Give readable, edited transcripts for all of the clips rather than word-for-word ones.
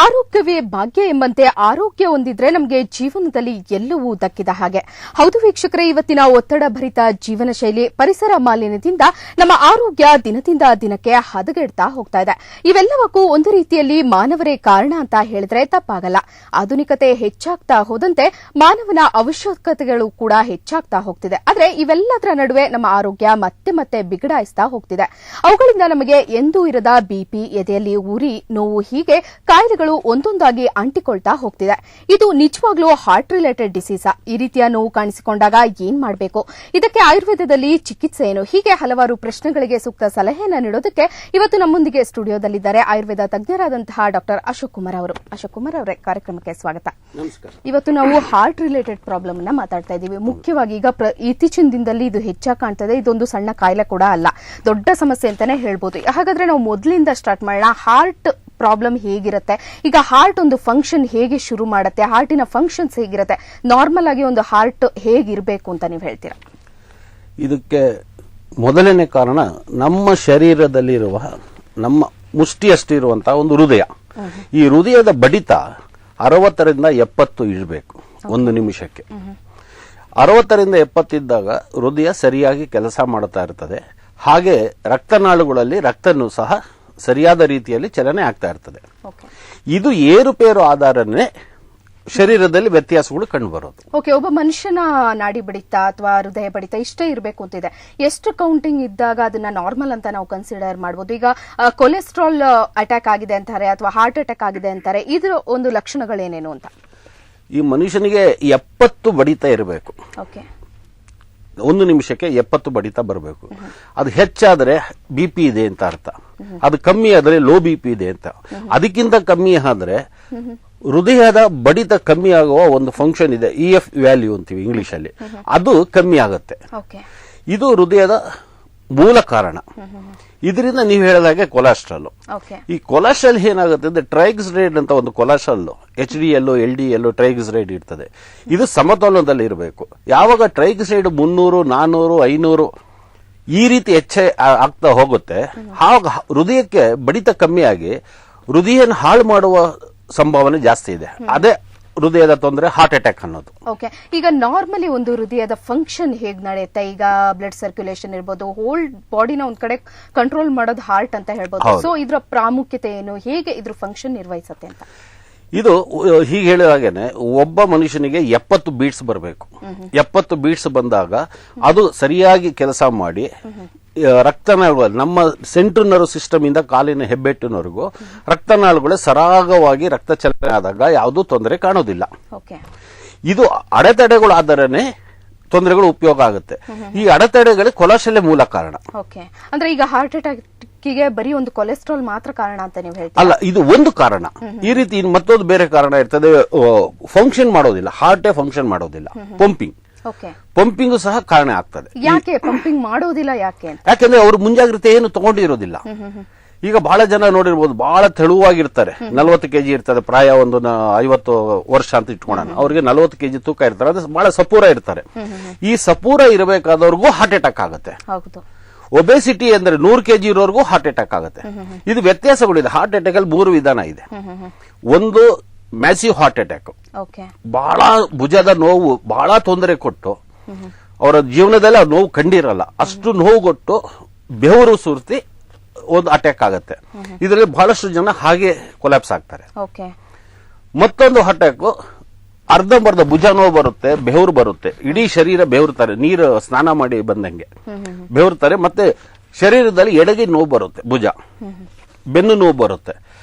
ಆರೋಗ್ಯವೇ ಭಾಗ್ಯ ಎಂಬಂತೆ ಆರೋಗ್ಯ ಹೊಂದಿದ್ರೆ ನಮಗೆ ಜೀವನದಲ್ಲಿ ಎಲ್ಲವೂ ದಕ್ಕಿದ ಹಾಗೆ. ಹೌದು ವೀಕ್ಷಕರೇ, ಇವತ್ತಿನ ಒತ್ತಡ ಭರಿತ ಜೀವನ ಶೈಲಿ, ಪರಿಸರ ಮಾಲಿನ್ಯದಿಂದ ನಮ್ಮ ಆರೋಗ್ಯ ದಿನದಿಂದ ದಿನಕ್ಕೆ ಹದಗೆಡ್ತಾ ಹೋಗ್ತಾ ಇದೆ. ಇವೆಲ್ಲವಕ್ಕೂ ಒಂದು ರೀತಿಯಲ್ಲಿ ಮಾನವರೇ ಕಾರಣ ಅಂತ ಹೇಳಿದ್ರೆ ತಪ್ಪಾಗಲ್ಲ. ಆಧುನಿಕತೆ ಹೆಚ್ಚಾಗ್ತಾ ಹೋದಂತೆ ಮಾನವನ ಅವಶ್ಯಕತೆಗಳು ಕೂಡ ಹೆಚ್ಚಾಗ್ತಾ ಹೋಗ್ತಿದೆ. ಆದರೆ ಇವೆಲ್ಲದರ ನಡುವೆ ನಮ್ಮ ಆರೋಗ್ಯ ಮತ್ತೆ ಮತ್ತೆ ಬಿಗಡಾಯಿಸ್ತಾ ಹೋಗ್ತಿದೆ. ಅವುಗಳಿಂದ ನಮಗೆ ಎಂದೂ ಇರದ ಬಿಪಿ, ಎದೆಯಲ್ಲಿ ಉರಿ, ನೋವು, ಹೀಗೆ ಕಾಯಿಲೆಗಳು ಒಂದೊಂದಾಗಿ ಅಂಟಿಕೊಳ್ತಾ ಹೋಗ್ತಿದೆ. ಇದು ನಿಜವಾಗ್ಲೂ ಹಾರ್ಟ್ ರಿಲೇಟೆಡ್ ಡಿಸೀಸಾ? ಈ ರೀತಿಯ ನೋವು ಕಾಣಿಸಿಕೊಂಡಾಗ ಏನ್ ಮಾಡಬೇಕು? ಇದಕ್ಕೆ ಆಯುರ್ವೇದದಲ್ಲಿ ಚಿಕಿತ್ಸೆ ಏನು? ಹೀಗೆ ಹಲವಾರು ಪ್ರಶ್ನೆಗಳಿಗೆ ಸೂಕ್ತ ಸಲಹೆಯನ್ನು ನೀಡೋದಕ್ಕೆ ಇವತ್ತು ನಮ್ಮೊಂದಿಗೆ ಸ್ಟುಡಿಯೋದಲ್ಲಿದ್ದಾರೆ ಆಯುರ್ವೇದ ತಜ್ಞರಾದಂತಹ ಡಾಕ್ಟರ್ ಅಶೋಕ್ ಕುಮಾರ್ ಅವರು. ಅಶೋಕ್ ಕುಮಾರ್ ಅವರೇ, ಕಾರ್ಯಕ್ರಮಕ್ಕೆ ಸ್ವಾಗತ. ನಮಸ್ಕಾರ. ಇವತ್ತು ನಾವು ಹಾರ್ಟ್ ರಿಲೇಟೆಡ್ ಪ್ರಾಬ್ಲಮ್ ಅನ್ನ ಮಾತಾಡ್ತಾ ಇದ್ದೀವಿ. ಮುಖ್ಯವಾಗಿ ಈಗ ಇತ್ತೀಚಿನ ದಿನದಲ್ಲಿ ಇದು ಹೆಚ್ಚಾಗಿ ಕಾಣ್ತದೆ. ಇದೊಂದು ಸಣ್ಣ ಕಾಯಿಲೆ ಕೂಡ ಅಲ್ಲ, ದೊಡ್ಡ ಸಮಸ್ಯೆ ಅಂತಾನೆ ಹೇಳ್ಬೋದು. ಹಾಗಾದ್ರೆ ನಾವು ಮೊದಲಿಂದ ಸ್ಟಾರ್ಟ್ ಮಾಡೋಣ. ಹಾರ್ಟ್ ಪ್ರಾಬ್ಲಮ್ ಹೇಗಿರುತ್ತೆ? ಈಗ ಹಾರ್ಟ್ ಒಂದು ಫಂಕ್ಷನ್ ಹೇಗೆ ಶುರು ಮಾಡುತ್ತೆ? ಹಾರ್ಟಿನ ಫಂಕ್ಷನ್ಸ್ ಹೇಗಿರುತ್ತೆ? ನಾರ್ಮಲ್ ಆಗಿ ಒಂದು ಹಾರ್ಟ್ ಹೇಗಿರಬೇಕು ಅಂತ ನೀವು ಹೇಳ್ತೀರಾ? ಇದಕ್ಕೆ ಮೊದಲನೇ ಕಾರಣ ನಮ್ಮ ಶರೀರದಲ್ಲಿರುವ ನಮ್ಮ ಮುಷ್ಟಿಯಷ್ಟಿರುವಂತಹ ಒಂದು ಹೃದಯ. ಈ ಹೃದಯದ ಬಡಿತ 60 ರಿಂದ 70 ಇರಬೇಕು ಒಂದು ನಿಮಿಷಕ್ಕೆ. 60 ರಿಂದ 70 ಇದ್ದಾಗ ಹೃದಯ ಸರಿಯಾಗಿ ಕೆಲಸ ಮಾಡುತ್ತಾ ಇರ್ತದೆ. ಹಾಗೆ ರಕ್ತನಾಳುಗಳಲ್ಲಿ ರಕ್ತನೂ ಸಹ ಸರಿಯಾದ ರೀತಿಯಲ್ಲಿ ಚಲನೆ ಆಗ್ತಾ ಇರ್ತದೆ. ಇದು ಏರುಪೇರು ಆಧಾರನೇ ಶರೀರದಲ್ಲಿ ವ್ಯತ್ಯಾಸಗಳು ಕಂಡುಬರೋದು. ಓಕೆ, ಒಬ್ಬ ಮನುಷ್ಯನ ನಾಡಿ ಬಡಿತ ಅಥವಾ ಹೃದಯ ಬಡಿತ ಇಷ್ಟೇ ಇರಬೇಕು ಅಂತಿದೆ. ಎಷ್ಟು ಕೌಂಟಿಂಗ್ ಇದ್ದಾಗ ಅದನ್ನ ನಾರ್ಮಲ್ ಅಂತ ನಾವು ಕನ್ಸಿಡರ್ ಮಾಡಬಹುದು? ಈಗ ಕೊಲೆಸ್ಟ್ರಾಲ್ ಅಟ್ಯಾಕ್ ಆಗಿದೆ ಅಂತಾರೆ ಅಥವಾ ಹಾರ್ಟ್ ಅಟ್ಯಾಕ್ ಆಗಿದೆ ಅಂತಾರೆ, ಇದ್ರ ಒಂದು ಲಕ್ಷಣಗಳೇನೇನು ಅಂತ? ಈ ಮನುಷ್ಯನಿಗೆ 70 ಬಡಿತ ಇರಬೇಕು. ಓಕೆ, ಒಂದು ನಿಮಿಷಕ್ಕೆ 70 ಬಡಿತ ಬರಬೇಕು. ಅದು ಹೆಚ್ಚಾದ್ರೆ ಬಿಪಿ ಇದೆ ಅಂತ ಅರ್ಥ. ಅದು ಕಮ್ಮಿ ಆದ್ರೆ ಲೋ ಬಿಪಿ ಇದೆ ಅಂತ. ಅದಕ್ಕಿಂತ ಕಮ್ಮಿ ಆದ್ರೆ ಹೃದಯದ ಬಡಿತ ಕಮ್ಮಿ ಆಗುವ ಒಂದು ಫಂಕ್ಷನ್ ಇದೆ, EF ವ್ಯಾಲ್ಯೂ ಅಂತೀವಿ ಇಂಗ್ಲಿಷ್ ಅಲ್ಲಿ, ಅದು ಕಮ್ಮಿ ಆಗುತ್ತೆ. ಇದು ಹೃದಯದ ಮೂಲ ಕಾರಣ. ಇದರಿಂದ ನೀವು ಹೇಳಿದಾಗೆ ಕೊಲೆಸ್ಟ್ರಾಲ್. ಈ ಕೊಲೆಸ್ಟ್ರಾಲ್ ಏನಾಗುತ್ತೆ ಅಂದ್ರೆ ಟ್ರೈಗ್ಲಿಸರೈಡ್ ಅಂತ ಒಂದು ಕೊಲೆಸ್ಟ್ರಾಲ್ HDL, LDL, ಟ್ರೈಗ್ಲಿಸರೈಡ್ ಇರ್ತದೆ. ಇದು ಸಮತೋಲನದಲ್ಲಿ ಇರಬೇಕು. ಯಾವಾಗ ಟ್ರೈಗ್ಲಿಸರೈಡ್ 300, 400, 500 ಈ ರೀತಿ ಆಗ್ತಾ ಹೋಗುತ್ತೆ, ಆಗ ಹೃದಯಕ್ಕೆ ಬಡಿತ ಕಮ್ಮಿಯಾಗಿ ಹೃದಯನ ಹಾಳು ಮಾಡುವ ಸಂಭಾವನೆ ಜಾಸ್ತಿ ಇದೆ. ಅದೇ ಹೃದಯದ ತೊಂದರೆ, ಹಾರ್ಟ್ ಅಟ್ಯಾಕ್ ಅನ್ನೋದು. ಓಕೆ, ಈಗ ನಾರ್ಮಲಿ ಒಂದು ಹೃದಯದ ಫಂಕ್ಷನ್ ಹೇಗ್ ನಡೆಯುತ್ತೆ? ಈಗ ಬ್ಲಡ್ ಸರ್ಕ್ಯುಲೇಷನ್ ಇರ್ಬೋದು, ಹೋಲ್ ಬಾಡಿನ ಒಂದ್ ಕಡೆ ಕಂಟ್ರೋಲ್ ಮಾಡೋದು ಹಾರ್ಟ್ ಅಂತ ಹೇಳ್ಬೋದು. ಸೊ ಇದ್ರ ಪ್ರಾಮುಖ್ಯತೆ ಏನು? ಹೇಗೆ ಇದ್ರ ಫಂಕ್ಷನ್ ನಿರ್ವಹಿಸುತ್ತೆ ಅಂತ? ಇದು ಹೀಗೆ ಹೇಳಿದಾಗೇನೆ ಒಬ್ಬ ಮನುಷ್ಯನಿಗೆ 70 ಬೀಟ್ಸ್ ಬರಬೇಕು. 70 ಬೀಟ್ಸ್ ಬಂದಾಗ ಅದು ಸರಿಯಾಗಿ ಕೆಲಸ ಮಾಡಿ ರಕ್ತನಾಳಗಳು, ನಮ್ಮ ಸೆಂಟ್ರಲ್ ನರ್ವ್ ಸಿಸ್ಟಮ್ ಇಂದ ಕಾಲಿನ ಹೆಬ್ಬೆಟ್ಟಿನವರೆಗೂ ರಕ್ತನಾಳಗಳು ಸರಾಗವಾಗಿ ರಕ್ತ ಚಲನೆ ಆದಾಗ ಯಾವುದೂ ತೊಂದರೆ ಕಾಣೋದಿಲ್ಲ. ಇದು ಅಡೆತಡೆಗಳು ಆದರೇನೆ ತೊಂದರೆಗಳು ಉಪಯೋಗ ಆಗುತ್ತೆ. ಈ ಅಡೆತಡೆಗಳಿಗೆ ಕೊಲೆಸ್ಟ್ರಾಲ್ ಮೂಲ ಕಾರಣ. ಅಂದ್ರೆ ಈಗ ಹಾರ್ಟ್ ಅಟ್ಯಾಕ್ ಗೆ ಬರೀ ಒಂದು ಕೊಲೆಸ್ಟ್ರಾಲ್ ಮಾತ್ರ ಕಾರಣ ಅಂತ ನೀವು ಹೇಳ್ತೀರಾ? ಅಲ್ಲ, ಇದು ಒಂದು ಕಾರಣ. ಈ ರೀತಿ ಮತ್ತೊಂದು ಬೇರೆ ಕಾರಣ ಇರ್ತದೆ. ಫಂಕ್ಷನ್ ಮಾಡೋದಿಲ್ಲ, ಹಾರ್ಟೇ ಫಂಕ್ಷನ್ ಮಾಡೋದಿಲ್ಲ. ಪಂಪಿಂಗ್ ಸಹ ಕಾರಣ ಆಗ್ತದೆ. ಯಾಕೆ ಪಂಪಿಂಗ್ ಮಾಡೋದಿಲ್ಲ? ಯಾಕೆಂದ್ರೆ ಅವರು ಮುಂಜಾಗ್ರತೆ ಏನು ತಗೊಂಡಿರೋದಿಲ್ಲ. ಈಗ ಬಹಳ ಜನ ನೋಡಿರ್ಬೋದು, ಬಹಳ ತೆಳುವಾಗಿರ್ತಾರೆ, 40 kg ಇರ್ತದೆ, ಪ್ರಾಯ ಒಂದು 50 ವರ್ಷ ಅಂತ ಇಟ್ಕೊಳ್ಳೋಣ. ಅವ್ರಿಗೆ 40 kg ತೂಕ ಇರ್ತಾರೆ, ಅದು ಬಹಳ ಸಪೂರ ಇರ್ತಾರೆ. ಈ ಸಪೂರ ಇರಬೇಕಾದವ್ರಿಗೂ ಹಾರ್ಟ್ ಅಟ್ಯಾಕ್ ಆಗುತ್ತೆ. ಒಬೆಸಿಟಿ ಅಂದ್ರೆ 100 kg ಇರೋರ್ಗೂ ಹಾರ್ಟ್ ಅಟ್ಯಾಕ್ ಆಗುತ್ತೆ. ಇದು ವ್ಯತ್ಯಾಸಗಳಿದೆ. ಹಾರ್ಟ್ ಅಟ್ಯಾಕ್ ಅಲ್ಲಿ 3 ವಿಧಾನ ಇದೆ. ಒಂದು ಮ್ಯಾಸಿವ್ ಹಾರ್ಟ್ ಅಟ್ಯಾಕ್, ಬಹಳ ಭುಜದ ನೋವು, ಬಹಳ ತೊಂದರೆ ಕೊಟ್ಟು ಅವರ ಜೀವನದಲ್ಲಿ ಆ ನೋವು ಕಂಡಿರಲ್ಲ, ಅಷ್ಟು ನೋವು ಕೊಟ್ಟು ಬೆವರು ಸುರಿಸಿ ಒಂದು ಅಟ್ಯಾಕ್ ಆಗುತ್ತೆ. ಇದರಲ್ಲಿ ಬಹಳಷ್ಟು ಜನ ಹಾಗೆ ಕೊಲ್ಯಾಪ್ಸ್ ಆಗ್ತಾರೆ. ಮತ್ತೊಂದು ಅಟ್ಯಾಕ್ ಅರ್ಧಂಬರ್ಧ ಭುಜ ನೋವು ಬರುತ್ತೆ, ಬೆವರು ಬರುತ್ತೆ, ಇಡೀ ಶರೀರ ಬೆವರ್ತಾರೆ, ನೀರು ಸ್ನಾನ ಮಾಡಿ ಬಂದಂಗೆ ಬೆವರ್ತಾರೆ. ಮತ್ತೆ ಶರೀರದಲ್ಲಿ ಎಡಗಿ ನೋವು ಬರುತ್ತೆ, ಭುಜ, ಬೆನ್ನು ನೋವು ಬರುತ್ತೆ.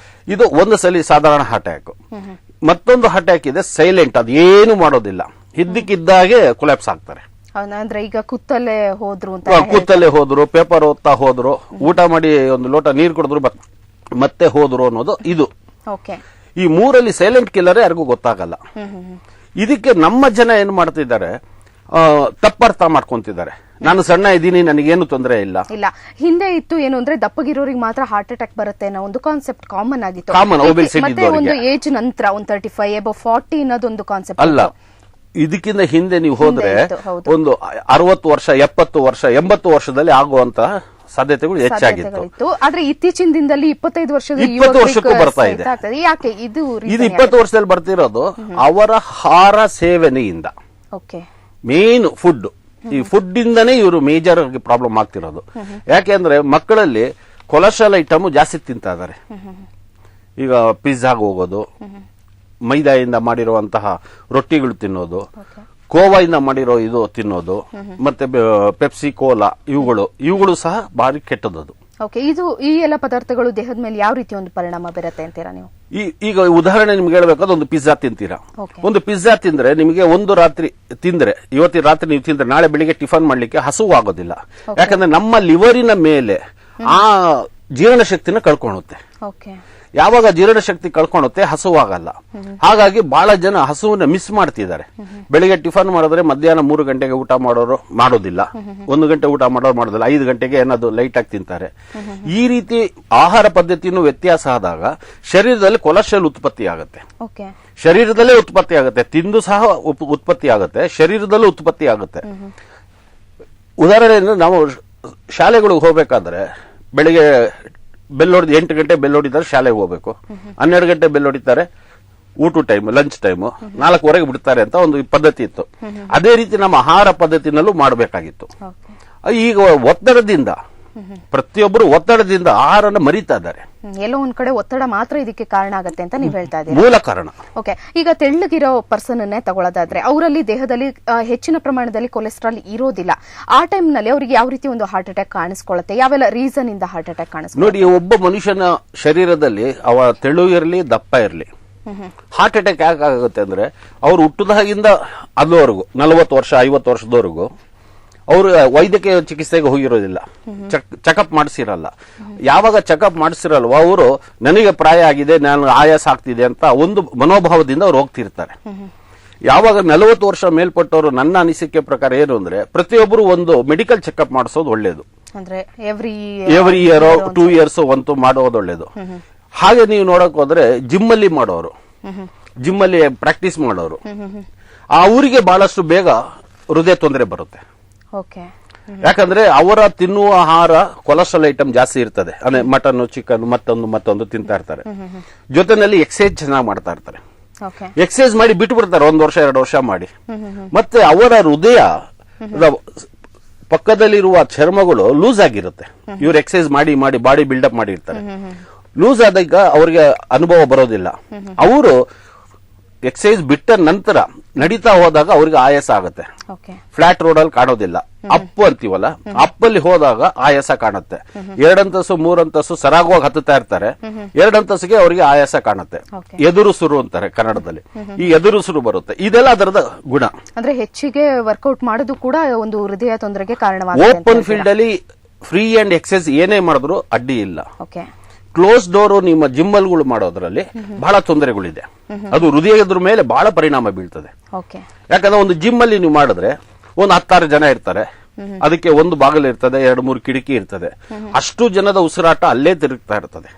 ಇದು ಒಂದು ಸಲ ಸಾಧಾರಣ ಅಟ್ಯಾಕ್. ಮತ್ತೊಂದು ಅಟ್ಯಾಕ್ ಇದೆ ಸೈಲೆಂಟ್, ಅದು ಏನು ಮಾಡೋದಿಲ್ಲ, ಇದ್ದಕ್ಕಿದ್ದಾಗೆ ಕೊಲ್ಯಾಪ್ಸ್ ಆಗ್ತಾರೆ. ಅಂದ್ರೆ ಈಗ ಕೂತಲ್ಲೇ ಹೋದ್ರು, ಪೇಪರ್ ಓದ್ತಾ ಹೋದ್ರು, ಊಟ ಮಾಡಿ ಒಂದು ಲೋಟ ನೀರು ಕುಡಿದ್ರು, ಮತ್ತೆ ಹೋದ್ರು ಅನ್ನೋದು ಇದು. ಈ 3ರಲ್ಲಿ ಸೈಲೆಂಟ್ ಕಿಲ್ಲರ್ ಯಾರಿಗೂ ಗೊತ್ತಾಗಲ್ಲ. ಇದಕ್ಕೆ ನಮ್ಮ ಜನ ಏನ್ ಮಾಡ್ತಿದ್ದಾರೆ, ತಪ್ಪರ್ಥ ಮಾಡ್ಕೊಂತಿದ್ದಾರೆ. ನಾನು ಸಣ್ಣ ಇದ್ದೀನಿ, ನನಗೇನು ತೊಂದರೆ ಇಲ್ಲ. ಹಿಂದೆ ಇತ್ತು ಏನು ಅಂದ್ರೆ ದಪ್ಪಗಿರೋರಿಗೆ ಮಾತ್ರ ಹಾರ್ಟ್ ಅಟ್ಯಾಕ್ ಬರುತ್ತೆ ಅನ್ನೋ ಒಂದು ಕಾನ್ಸೆಪ್ಟ್ ಕಾಮನ್ ಆಗಿತ್ತು. ಮತ್ತೆ ಒಂದು ಏಜ್ ನಂತರ ಒಂದು 35 ಅಬೌವ್ 40 ಅನ್ನೋದೊಂದು ಕಾನ್ಸೆಪ್ಟ್ ಅಲ್ಲ. ಇದಕ್ಕಿಂತ ಹಿಂದೆ ನೀವು ಹೋದ್ರೆ ಒಂದು 60 ವರ್ಷ, 70 ವರ್ಷ, 80 ವರ್ಷದಲ್ಲಿ ಆಗುವಂತಹ ಸಾಧ್ಯತೆಗಳು ಹೆಚ್ಚಾಗಿತ್ತು. ಸಾಧ್ಯತೆಗಳಿತ್ತು. ಆದ್ರೆ ಇತ್ತೀಚಿನ ದಿನದಲ್ಲಿ 25 ವರ್ಷದ 20 ವರ್ಷಕ್ಕೂ ಬರ್ತಾ ಇದೆ. ಆಗ್ತದೆ. ಯಾಕೆ ಇದು ಇದು 20 ವರ್ಷದಲ್ಲಿ ಬರ್ತಿರೋದು ಅವರ ಆಹಾರ ಸೇವನೆಯಿಂದ. ಓಕೆ. ಮೇನ್ ಫುಡ್, ಈ ಫುಡ್ ಇಂದಾನೇ ಇವರು ಮೇಜರ್ ಆಗಿ ಪ್ರಾಬ್ಲಮ್ ಆಗ್ತಿರೋದು. ಯಾಕೆಂದ್ರೆ ಮಕ್ಕಳಲ್ಲಿ ಕೊಲೆಸ್ಟ್ರಾಲ್ ಐಟಮ್ ಜಾಸ್ತಿ ತಿಂತಾ ಇದಾರೆ. ಈಗ ಪಿಜ್ಜಾಗ್ ಹೋಗೋದು, ಮೈದಾಯಿಂದ ಮಾಡಿರುವಂತಹ ರೊಟ್ಟಿಗಳು ತಿನ್ನೋದು, ಕೋವಾಯಿಂದ ಮಾಡಿರೋ ಇದು ತಿನ್ನೋದು, ಮತ್ತೆ ಪೆಪ್ಸಿ, ಕೋಲಾ ಇವುಗಳು ಸಹ ಭಾರಿ ಕೆಟ್ಟದ್ದು. ಓಕೆ. ಇದು ಈ ಎಲ್ಲ ಪದಾರ್ಥಗಳು ದೇಹದ ಮೇಲೆ ಯಾವ ರೀತಿ ಒಂದು ಪರಿಣಾಮ ಬೀರುತ್ತೆ ಅಂತೀರಾ ನೀವು? ಈಗ ಉದಾಹರಣೆ ನಿಮ್ಗೆ ಹೇಳ್ಬೇಕಾದ್ರೆ ಒಂದು ಪಿಜ್ಜಾ ತಿಂತೀರಾ. ಒಂದು ಪಿಜ್ಜಾ ತಿಂದ್ರೆ ನಿಮಗೆ ಒಂದು ರಾತ್ರಿ ತಿಂದ್ರೆ, ಇವತ್ತಿನ ರಾತ್ರಿ ನೀವು ತಿಂದ್ರೆ ನಾಳೆ ಬೆಳಿಗ್ಗೆ ಟಿಫನ್ ಮಾಡ್ಲಿಕ್ಕೆ ಹಸುವು ಆಗೋದಿಲ್ಲ. ಯಾಕಂದ್ರೆ ನಮ್ಮ ಲಿವರಿನ ಮೇಲೆ ಆ ಜೀರ್ಣಶಕ್ತಿನ ಕಳ್ಕೊಳ್ಳುತ್ತೆ. ಓಕೆ. ಯಾವಾಗ ಜೀರ್ಣಶಕ್ತಿ ಕಳ್ಕೊಳ್ಳುತ್ತೆ ಹಸುವಾಗಲ್ಲ. ಹಾಗಾಗಿ ಬಹಳ ಜನ ಹಸುವನ್ನ ಮಿಸ್ ಮಾಡ್ತಿದ್ದಾರೆ. ಬೆಳಿಗ್ಗೆ ಟಿಫನ್ ಮಾಡಿದ್ರೆ ಮಧ್ಯಾಹ್ನ 3 ಗಂಟೆಗೆ ಊಟ ಮಾಡೋರು ಮಾಡೋದಿಲ್ಲ, 1 ಗಂಟೆ ಊಟ ಮಾಡೋರು ಮಾಡೋದಿಲ್ಲ, 5 ಗಂಟೆಗೆ ಏನಾದ್ರು ಲೈಟ್ ಆಗಿ ತಿಂತಾರೆ. ಈ ರೀತಿ ಆಹಾರ ಪದ್ಧತಿನೂ ವ್ಯತ್ಯಾಸ ಆದಾಗ ಶರೀರದಲ್ಲಿ ಕೊಲೆಸ್ಟ್ರಾಲ್ ಉತ್ಪತ್ತಿ ಆಗುತ್ತೆ. ಶರೀರದಲ್ಲೇ ಉತ್ಪತ್ತಿ ಆಗುತ್ತೆ, ತಿಂದು ಸಹ ಉತ್ಪತ್ತಿ ಆಗುತ್ತೆ, ಶರೀರದಲ್ಲೂ ಉತ್ಪತ್ತಿ ಆಗುತ್ತೆ. ಉದಾಹರಣೆಯನ್ನು ನಾವು ಶಾಲೆಗಳಿಗೆ ಹೋಗ್ಬೇಕಾದ್ರೆ ಬೆಳಿಗ್ಗೆ ಬೆಲ್ ಹೊಡೆದು 8 ಗಂಟೆ ಬೆಲ್ ಹೊಡಿತಾರೆ, ಶಾಲೆಗೆ ಹೋಗ್ಬೇಕು. 12 ಗಂಟೆ ಬೆಲ್ ಹೊಡಿತಾರೆ, ಊಟ ಟೈಮ್, ಲಂಚ್ ಟೈಮ್, 4:00 ಬಿಡ್ತಾರೆ ಅಂತ ಒಂದು ಪದ್ಧತಿ ಇತ್ತು. ಅದೇ ರೀತಿ ನಮ್ಮ ಆಹಾರ ಪದ್ಧತಿನಲ್ಲೂ ಮಾಡಬೇಕಾಗಿತ್ತು. ಈಗ ಒತ್ತಡದಿಂದ ಪ್ರತಿಯೊಬ್ಬರು ಒತ್ತಡದಿಂದ ಆಹಾರನ ಮರಿತಾ ಇದ್ದಾರೆ. ಎಲ್ಲೋ ಒಂದ್ ಕಡೆ ಒತ್ತಡ ಮಾತ್ರ ಇದಕ್ಕೆ ಕಾರಣ ಆಗುತ್ತೆ ಅಂತ ನೀವು ಹೇಳ್ತಾ ಇದ್ದೀರಿ. ಮೂಲ ಕಾರಣ. ಓಕೆ. ಈಗ ತೆಳ್ಳಗಿರೋ ಪರ್ಸನ್ ಅನ್ನೇ ತಗೊಳ್ಳೋದಾದ್ರೆ ಅವರಲ್ಲಿ ದೇಹದಲ್ಲಿ ಹೆಚ್ಚಿನ ಪ್ರಮಾಣದಲ್ಲಿ ಕೊಲೆಸ್ಟ್ರಾಲ್ ಇರೋದಿಲ್ಲ. ಆ ಟೈಮ್ ನಲ್ಲಿ ಅವರಿಗೆ ಯಾವ ರೀತಿ ಒಂದು ಹಾರ್ಟ್ ಅಟ್ಯಾಕ್ ಕಾಣಿಸ್ಕೊಳ್ಳುತ್ತೆ? ಯಾವೆಲ್ಲ ರೀಸನ್ ಇಂದ ಹಾರ್ಟ್ ಅಟ್ಯಾಕ್ ಕಾಣಿಸ್ಕೊಳ್ಳುತ್ತೆ? ನೋಡಿ, ಒಬ್ಬ ಮನುಷ್ಯನ ಶರೀರದಲ್ಲಿ ಅವ ತೆಳು ಇರಲಿ ದಪ್ಪ ಇರಲಿ, ಹಾರ್ಟ್ ಅಟ್ಯಾಕ್ ಯಾಕೆ ಆಗುತ್ತೆ ಅಂದ್ರೆ ಅವ್ರು ಹುಟ್ಟದಾಗಿಂದ ಅಲ್ಲಿವರೆಗೂ 40 ವರ್ಷ 50 ವರ್ಷದವರೆಗೂ ಅವರು ವೈದ್ಯಕೀಯ ಚಿಕಿತ್ಸೆಗೆ ಹೋಗಿರೋದಿಲ್ಲ, ಚೆಕಪ್ ಮಾಡಿಸಿರಲ್ಲ. ಯಾವಾಗ ಚೆಕಪ್ ಮಾಡಿಸಿರಲ್ವ ಅವರು ನನಗೆ ಪ್ರಾಯ ಆಗಿದೆ, ನಾನು ಆಯಾಸ ಆಗ್ತಿದೆ ಅಂತ ಒಂದು ಮನೋಭಾವದಿಂದ ಅವ್ರು ಹೋಗ್ತಿರ್ತಾರೆ. ಯಾವಾಗ 40 ವರ್ಷ ಮೇಲ್ಪಟ್ಟವರು, ನನ್ನ ಅನಿಸಿಕೆ ಪ್ರಕಾರ ಏನು ಅಂದ್ರೆ ಪ್ರತಿಯೊಬ್ಬರು ಒಂದು ಮೆಡಿಕಲ್ ಚೆಕಪ್ ಮಾಡಿಸೋದು ಒಳ್ಳೇದು. ಎವ್ರಿ ಇಯರ್ 2 ಇಯರ್ಸ್ ಒಂದು ಮಾಡೋದು ಒಳ್ಳೇದು. ಹಾಗೆ ನೀವು ನೋಡಕ್ ಹೋದ್ರೆ ಜಿಮ್ಮಲ್ಲಿ ಮಾಡೋರು, ಜಿಮ್ಮಲ್ಲಿ ಪ್ರಾಕ್ಟೀಸ್ ಮಾಡೋರು, ಆ ಊರಿಗೆ ಬಹಳಷ್ಟು ಬೇಗ ಹೃದಯ ತೊಂದರೆ ಬರುತ್ತೆ. ಯಾಕಂದ್ರೆ ಅವರ ತಿನ್ನುವ ಆಹಾರ ಕೊಲೆಸ್ಟ್ರಾಲ್ ಐಟಮ್ ಜಾಸ್ತಿ ಇರ್ತದೆ. ಅಂದ್ರೆ ಮಟನ್, ಚಿಕನ್, ಮತ್ತೊಂದು ತಿಂತಾ ಇರ್ತಾರೆ. ಜೊತೆನಲ್ಲಿ ಎಕ್ಸರ್ಸೈಸ್ ಚೆನ್ನಾಗಿ ಮಾಡ್ತಾ ಇರ್ತಾರೆ. ಎಕ್ಸರ್ಸೈಸ್ ಮಾಡಿ ಬಿಟ್ಟು ಬಿಡ್ತಾರೆ 1 ವರ್ಷ 2 ವರ್ಷ ಮಾಡಿ. ಮತ್ತೆ ಅವರ ಹೃದಯ ಪಕ್ಕದಲ್ಲಿರುವ ಚರ್ಮಗಳು ಲೂಸ್ ಆಗಿರುತ್ತೆ. ಇವ್ರು ಎಕ್ಸರ್ಸೈಸ್ ಮಾಡಿ ಮಾಡಿ ಬಾಡಿ ಬಿಲ್ಡಪ್ ಮಾಡಿರ್ತಾರೆ. ಲೂಸ್ ಆದಾಗ ಅವ್ರಿಗೆ ಅನುಭವ ಬರೋದಿಲ್ಲ. ಅವರು ಎಕ್ಸರ್ಸೈಸ್ ಬಿಟ್ಟ ನಂತರ ನಡೀತಾ ಹೋದಾಗ ಅವ್ರಿಗೆ ಆಯಾಸ ಆಗುತ್ತೆ. ಫ್ಲಾಟ್ ರೋಡ್ ಅಲ್ಲಿ ಕಾಣೋದಿಲ್ಲ, ಅಪ್ಪು ಅಂತೀವಲ್ಲ, ಅಪ್ಪಲ್ಲಿ ಹೋದಾಗ ಆಯಾಸ ಕಾಣುತ್ತೆ. 2 ಅಂತಸ್ತು 3 ಅಂತಸ್ತು ಸರಾಗವಾಗಿ ಹತ್ತುತ್ತಾ ಇರ್ತಾರೆ, 2 ಅಂತಸ್ತಿಗೆ ಅವರಿಗೆ ಆಯಾಸ ಕಾಣುತ್ತೆ. ಎದುರುಸುರು ಅಂತಾರೆ ಕನ್ನಡದಲ್ಲಿ. ಈ ಎದುರುಸುರು ಬರುತ್ತೆ. ಇದೆಲ್ಲ ಅದರದ ಗುಣ. ಅಂದ್ರೆ ಹೆಚ್ಚಿಗೆ ವರ್ಕೌಟ್ ಮಾಡೋದು ಕೂಡ ಒಂದು ಹೃದಯ ತೊಂದರೆಗೆ ಕಾರಣವಾಗುತ್ತೆ. ಓಪನ್ ಫೀಲ್ಡ್ ಅಲ್ಲಿ ಫ್ರೀ ಅಂಡ್ ಎಕ್ಸರ್ಸೈಸ್ ಏನೇ ಮಾಡಿದ್ರು ಅಡ್ಡಿ ಇಲ್ಲ. ಕ್ಲೋಸ್ ಡೋರ್ ನಿಮ್ಮ ಜಿಮ್ಮಲ್ಗಳು ಮಾಡೋದ್ರಲ್ಲಿ ಬಹಳ ತೊಂದರೆಗಳಿದೆ. ಅದು ಹೃದಯದ ಮೇಲೆ ಬಹಳ ಪರಿಣಾಮ ಬೀಳ್ತದೆ. ಯಾಕಂದ್ರೆ ಒಂದು ಜಿಮ್ ಅಲ್ಲಿ ನೀವು ಮಾಡಿದ್ರೆ ಒಂದು 10-6 ಜನ ಇರ್ತಾರೆ, ಅದಕ್ಕೆ ಒಂದು ಬಾಗಿಲು ಇರ್ತದೆ, 2-3 ಕಿಟಕಿ ಇರ್ತದೆ. ಅಷ್ಟು ಜನದ ಉಸಿರಾಟ ಅಲ್ಲೇ ತಿರುಗ್ತಾ ಇರ್ತದೆ.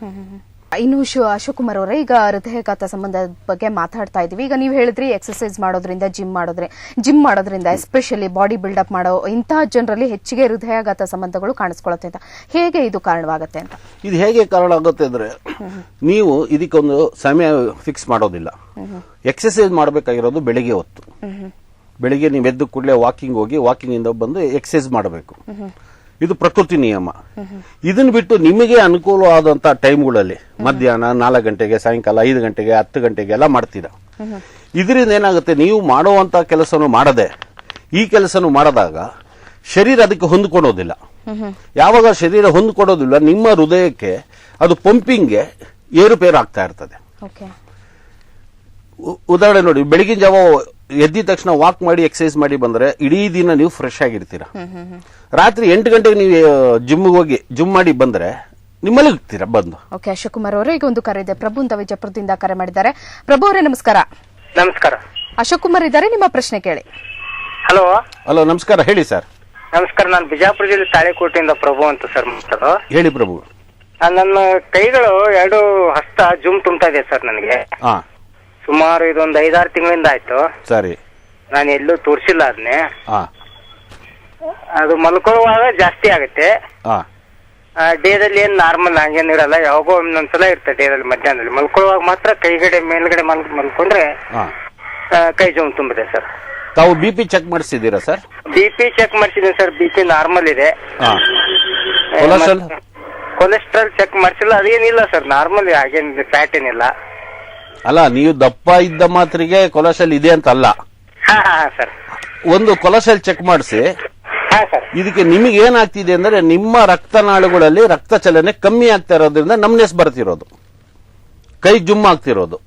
ಇನ್ನು ಅಶೋಕ್ ಕುಮಾರ್ ಅವರೇ, ಈಗ ಹೃದಯಾಘಾತ ಸಂಬಂಧದ ಬಗ್ಗೆ ಮಾತಾಡ್ತಾ ಇದೀವಿ. ಈಗ ನೀವು ಹೇಳಿದ್ರಿ ಎಕ್ಸರ್ಸೈಸ್ ಮಾಡೋದ್ರಿಂದ, ಜಿಮ್ ಮಾಡೋದ್ರಿಂದ ಎಸ್ಪೆಷಲಿ ಬಾಡಿ ಬಿಲ್ಡಪ್ ಮಾಡೋ ಇಂತಹ ಜನರಲ್ಲಿ ಹೆಚ್ಚಿಗೆ ಹೃದಯಾಘಾತ ಸಂಬಂಧಗಳು ಕಾಣಿಸ್ಕೊಳ್ಳುತ್ತೆ ಅಂತ. ಹೇಗೆ ಇದು ಕಾರಣವಾಗುತ್ತೆ ಅಂತ? ಇದು ಹೇಗೆ ಕಾರಣ ಆಗುತ್ತೆ ಅಂದ್ರೆ, ನೀವು ಇದಕ್ಕೊಂದು ಸಮಯ ಫಿಕ್ಸ್ ಮಾಡೋದಿಲ್ಲ. ಎಕ್ಸರ್ಸೈಸ್ ಮಾಡಬೇಕಾಗಿರೋದು ಬೆಳಿಗ್ಗೆ ಹೊತ್ತು. ಬೆಳಿಗ್ಗೆ ನೀವು ಎದ್ದು ಕೂಡಲೇ ವಾಕಿಂಗ್ ಹೋಗಿ, ವಾಕಿಂಗ್ ಇಂದ ಬಂದು ಎಕ್ಸರ್ಸೈಸ್ ಮಾಡಬೇಕು. ಇದು ಪ್ರಕೃತಿ ನಿಯಮ. ಇದನ್ನ ಬಿಟ್ಟು ನಿಮಗೆ ಅನುಕೂಲವಾದಂತಹ ಟೈಮ್ಗಳಲ್ಲಿ ಮಧ್ಯಾಹ್ನ 4 ಗಂಟೆಗೆ, ಸಾಯಂಕಾಲ 5 ಗಂಟೆಗೆ, 10 ಗಂಟೆಗೆ ಎಲ್ಲ ಮಾಡ್ತೀರಾ. ಇದರಿಂದ ಏನಾಗುತ್ತೆ, ನೀವು ಮಾಡುವಂತ ಕೆಲಸನೂ ಮಾಡದೆ ಈ ಕೆಲಸನೂ ಮಾಡಿದಾಗ ಶರೀರ ಅದಕ್ಕೆ ಹೊಂದ್ಕೊಳೋದಿಲ್ಲ. ಯಾವಾಗ ಶರೀರ ಹೊಂದ್ಕೊಡೋದಿಲ್ಲ, ನಿಮ್ಮ ಹೃದಯಕ್ಕೆ ಅದು ಪಂಪಿಂಗ್ಗೆ ಏರುಪೇರು ಆಗ್ತಾ ಇರ್ತದೆ. ಉದಾಹರಣೆ ನೋಡಿ, ಬೆಳಗಿನ ಜಾವ ಎದ್ದಿದ ತಕ್ಷಣ ವಾಕ್ ಮಾಡಿ ಎಕ್ಸರ್ಸೈಸ್ ಮಾಡಿ ಬಂದ್ರೆ ಇಡೀ ದಿನ ನೀವು ಫ್ರೆಶ್ ಆಗಿರ್ತೀರಾ. ರಾತ್ರಿ 8 ಗಂಟೆಗೆ ನೀವು ಜಿಮ್ಗೆ ಹೋಗಿ ಜಿಮ್ ಮಾಡಿ ಬಂದ್ರೆ ನಿಮ್ಮಲ್ಲಿ ಹೋಗ್ತೀರಾ ಬಂದು. ಓಕೆ. ಅಶೋಕ್ ಕುಮಾರ್ ಅವರೇ, ಈಗ ಒಂದು ಕರೆ ಇದೆ. ಪ್ರಭು ಅಂತ ವಿಜಯಪುರದಿಂದ ಕರೆ ಮಾಡಿದ್ದಾರೆ. ಪ್ರಭು ಅವರೇ ನಮಸ್ಕಾರ. ನಮಸ್ಕಾರ. ಅಶೋಕ್ ಕುಮಾರ್ ಇದ್ದಾರೆ, ನಿಮ್ಮ ಪ್ರಶ್ನೆ ಕೇಳಿ. ಹಲೋ. ಹಲೋ, ನಮಸ್ಕಾರ, ಹೇಳಿ ಸರ್. ನಮಸ್ಕಾರ, ನಾನು ಬಿಜಾಪುರ ಜಿಲ್ಲೆ ತಾಳಿಕೋಟೆಯಿಂದ ಪ್ರಭು ಅಂತ ಸರ್ ಮಾತಾಡೋ. ಹೇಳಿ ಪ್ರಭು. ನನ್ನ ಕೈಗಳು 2 ಹಸ್ತ ಜುಮ್ ತುಂಬ್ತಾ ಇದೆ ಸರ್. ನನಗೆ ಸುಮಾರು ಇದೊಂದು 5-6 ತಿಂಗಳಿಂದ ಆಯ್ತು. ಸರಿ. ನಾನು ಎಲ್ಲೂ ತೋರಿಸಿಲ್ಲ ಅದನ್ನೇ. ಅದು ಮಲ್ಕೊಳ್ಳುವಾಗ ಜಾಸ್ತಿ ಆಗುತ್ತೆ. ಡೇದಲ್ಲಿ ಏನ್ ನಾರ್ಮಲ್ ಹಂಗೇನ್ ಇರಲ್ಲ, ಯಾವಾಗೋ ಒಂದೊಂದ್ಸಲ ಇರ್ತದೆ ಡೇದಲ್ಲಿ ಮಧ್ಯಾಹ್ನದಲ್ಲಿ. ಮಲ್ಕೊಳ್ಳುವಾಗ ಮಾತ್ರ ಕೈಗಡೆ ಮೇಲ್ಗಡೆ ಮಲ್ಕೊಂಡ್ರೆ ಕೈ ಜೋಮ್ ತುಂಬುತ್ತೆ ಸರ್. ತಾವು BP ಚೆಕ್ ಮಾಡಿಸಿದ್ದೀರಾ ಸರ್? BP ಚೆಕ್ ಮಾಡಿಸಿದ್ದೀನಿ ಸರ್, BP ನಾರ್ಮಲ್ ಇದೆ. ಕೊಲೆಸ್ಟ್ರಾಲ್ ಚೆಕ್ ಮಾಡಿಸಿಲ್ಲ, ಅದೇನಿಲ್ಲ ಸರ್, ನಾರ್ಮಲ್, ಹಾಗೇನ್ ಫ್ಯಾಟ್ ಏನಿಲ್ಲ. ಅಲ್ಲ, ನೀವು ದಪ್ಪ ಇದ್ದ ಮಾತ್ರಿಗೆ ಕೊಲೆಸ್ಟ್ರಾಲ್ ಇದೆ ಅಂತ ಅಲ್ಲ. ಸರ್ ಒಂದು ಕೊಲೆಸ್ಟ್ರಾಲ್ ಚೆಕ್ ಮಾಡಿಸಿ. ಇದಕ್ಕೆ ನಿಮಗೆ ಏನಾಗ್ತಿದೆ ಅಂದ್ರೆ ನಿಮ್ಮ ರಕ್ತನಾಳಗಳಲ್ಲಿ ರಕ್ತ ಚಲನೆ ಕಮ್ಮಿ ಆಗ್ತಾ ಇರೋದ್ರಿಂದ ನಮ್ನೆಸ್ ಬರ್ತಿರೋದು, ಕೈ ಜುಮ್ ಆಗ್ತಿರೋದು.